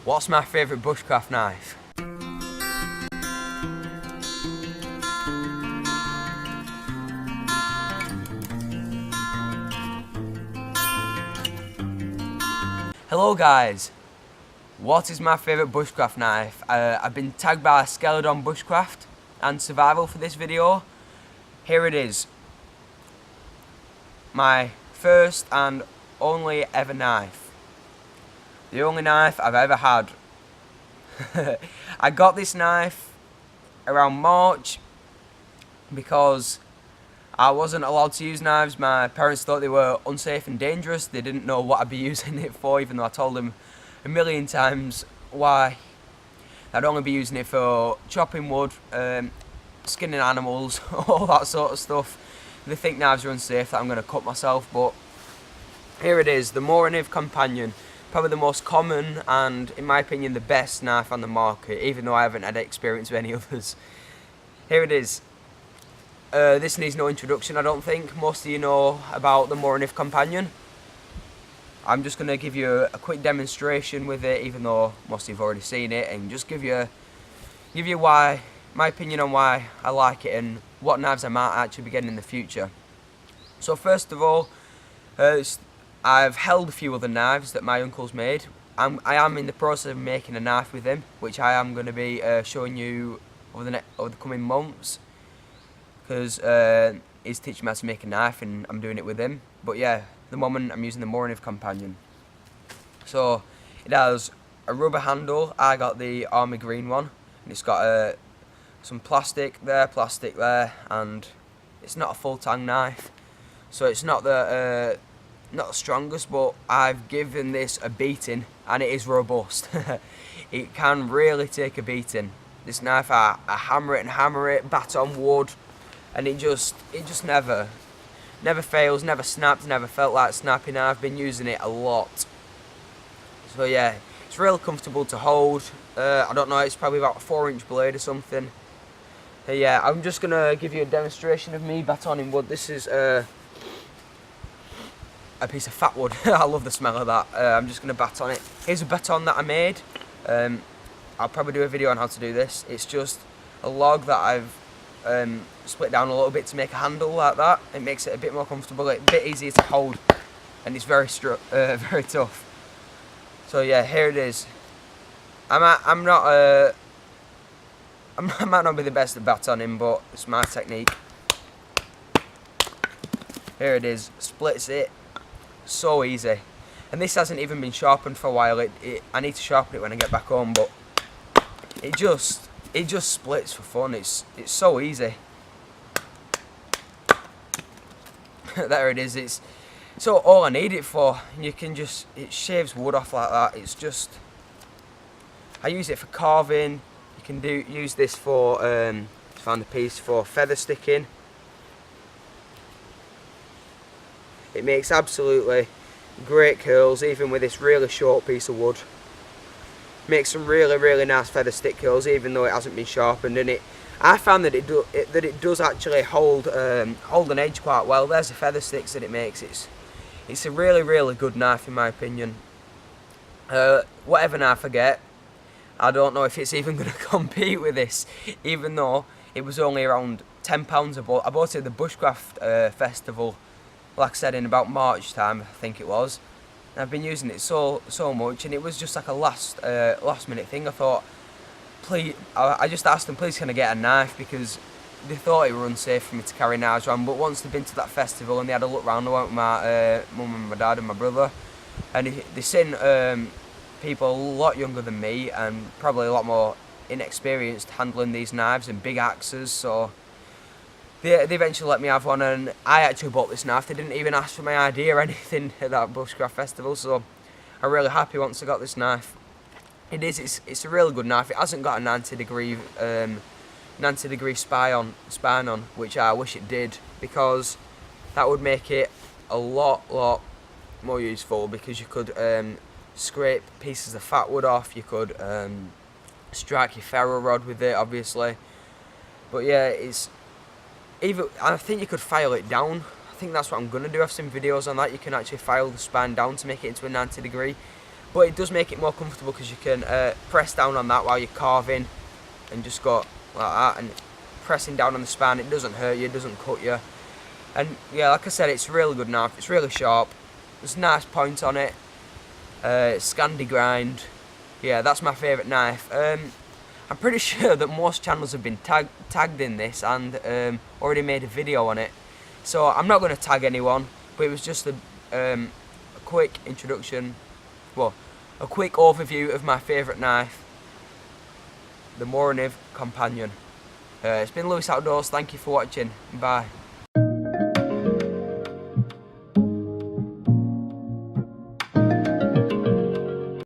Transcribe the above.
What's my favourite bushcraft knife? Hello guys, what is my favourite bushcraft knife? I've been tagged by Skeledon Bushcraft and Survival for this video. Here it is. My first and only ever knife. The only knife I've ever had. I got this knife around March because I wasn't allowed to use knives. My parents thought they were unsafe and dangerous. They didn't know what I'd be using it for, even though I told them a million times why. I'd only be using it for chopping wood, skinning animals, all that sort of stuff. They think knives are unsafe, that I'm going to cut myself, but here it is, the Bushcraft Companion. Probably the most common and, in my opinion, the best knife on the market, even though I haven't had experience with any others. Here it is. This needs no introduction, I don't think. Most of you know about the Bushcraft Companion. I'm just going to give you a quick demonstration with it, even though most of you have already seen it, and just give you why, my opinion on why I like it and what knives I might actually be getting in the future. So first of all, I've held a few other knives that my uncle's made. I am in the process of making a knife with him, which I am going to be showing you over the coming months, because he's teaching me how to make a knife and I'm doing it with him. But yeah, at the moment I'm using the Bushcraft Companion. So it has a rubber handle. I got the army green one, and it's got some plastic there, and it's not a full tang knife, so it's not the strongest, but I've given this a beating and it is robust. It can really take a beating. This knife, I hammer it, bat on wood, and it just never fails, never snaps, never felt like snapping. I've been using it a lot. So yeah, it's really comfortable to hold. I don't know, it's probably about a 4-inch blade or something. Yeah, I'm just going to give you a demonstration of me batoning wood. This is a piece of fat wood. I love the smell of that. I'm just going to baton it. Here's a baton that I made. I'll probably do a video on how to do this. It's just a log that I've split down a little bit to make a handle like that. It makes it a bit more comfortable, a bit easier to hold, and it's very tough. So yeah, here it is. I might not be the best at batoning, but it's my technique. Here it is, splits it, so easy. And this hasn't even been sharpened for a while. I need to sharpen it when I get back home, but it just splits for fun. It's so easy. There it is. So all I need it for, you can just, it shaves wood off like that. It's just, I use it for carving. You can use this for, found a piece for feather sticking. It makes absolutely great curls, even with this really short piece of wood. Makes some really nice feather stick curls, even though it hasn't been sharpened. And I found that it does actually hold an edge quite well. There's the feather sticks that it makes. It's a really good knife in my opinion. Whatever knife I get, I don't know if it's even going to compete with this, even though it was only around £10 I bought it at the Bushcraft festival, like I said, in about March time, I think it was. And I've been using it so much, and it was just like a last minute thing. I thought, please, I just asked them, please can I get a knife, because they thought it were unsafe for me to carry knives around. But once they'd been to that festival and they had a look round, I went with my mum and my dad and my brother, and they seen people a lot younger than me and probably a lot more inexperienced handling these knives and big axes, so they eventually let me have one, and I actually bought this knife. They didn't even ask for my ID or anything at that Bushcraft festival, so I'm really happy once I got this knife. It's a really good knife. It hasn't got a 90 degree spine on, which I wish it did, because that would make it a lot more useful, because you could scrape pieces of fat wood off, you could strike your ferro rod with it, obviously. But yeah, I think you could file it down. I think that's what I'm going to do. I've seen videos on that. You can actually file the span down to make it into a 90 degree. but it does make it more comfortable because you can press down on that while you're carving and just go like that, and pressing down on the span, it doesn't hurt you, it doesn't cut you. And yeah, like I said, it's a really good knife, it's really sharp, there's a nice point on it, Scandi grind. Yeah, that's my favourite knife. I'm pretty sure that most channels have been tagged in this and already made a video on it, so I'm not going to tag anyone, but it was just a quick introduction, well, a quick overview of my favourite knife, the Moroniv Companion. It's been Lewis Outdoors, thank you for watching, bye.